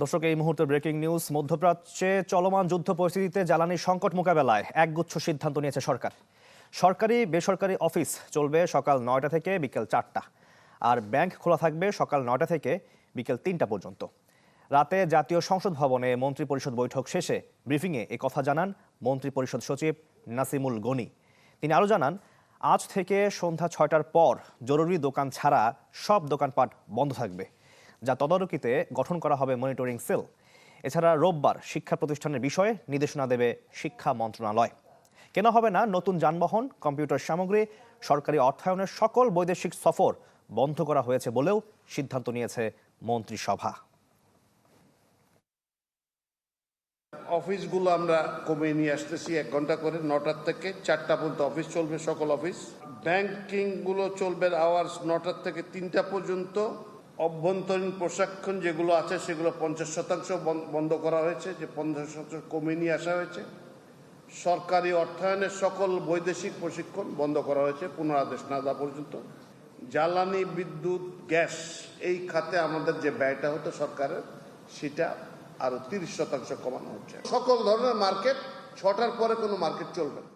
দর্শক, এই মুহূর্তে ব্রেকিং নিউজ। মধ্যপ্রাচ্যে চলমান যুদ্ধ পরিস্থিতিতে জ্বালানি সংকট মোকাবেলায় একগুচ্ছ সিদ্ধান্ত নিয়েছে সরকার। সরকারি বেসরকারি অফিস চলবে সকাল ৯টা থেকে বিকেল ৪টা, আর ব্যাংক খোলা থাকবে সকাল ৯টা থেকে বিকেল ৩টা পর্যন্ত। রাতে জাতীয় সংসদ ভবনে মন্ত্রিপরিষদ বৈঠক শেষে ব্রিফিংয়ে এ কথা জানান মন্ত্রিপরিষদ সচিব নাসিমুল গনি। তিনি আরও জানান, আজ থেকে সন্ধ্যা ৬টার পর জরুরি দোকান ছাড়া সব দোকানপাট বন্ধ থাকবে, যা তদারকিতে গঠন করা হবে মনিটরিং সেল। এছাড়া রোববার শিক্ষা প্রতিষ্ঠানের বিষয়ে নির্দেশনা দেবে শিক্ষা মন্ত্রণালয়। কেনা হবে না নতুন যানবাহন, কম্পিউটার সামগ্রী। সরকারি অর্থায়নের সকল বৈদেশিক সফর বন্ধ করা হয়েছে বলেও সিদ্ধান্ত নিয়েছে মন্ত্রিসভা। অফিসগুলো আমরা কমিয়ে নিয়ে আসতেছি 1 ঘন্টা করে, 9টার থেকে 4টা পর্যন্ত অফিস চলবে, সকল অফিস। ব্যাংকিংগুলো চলবে আওয়ার্স 9টার থেকে 3টা পর্যন্ত। অভ্যন্তরীণ প্রশিক্ষণ যেগুলো আছে সেগুলো 50% বন্ধ করা হয়েছে, যে 50% কমিয়ে নিয়ে আসা হয়েছে। সরকারি অর্থায়নের সকল বৈদেশিক প্রশিক্ষণ বন্ধ করা হয়েছে পুনরাদেশ না দেওয়া পর্যন্ত। জ্বালানি, বিদ্যুৎ, গ্যাস এই খাতে আমাদের যে ব্যয়টা হতো সরকারের, সেটা আরো 30% কমানো হচ্ছে। সকল ধরনের মার্কেট 6টার পরে কোনো মার্কেট চলবে না।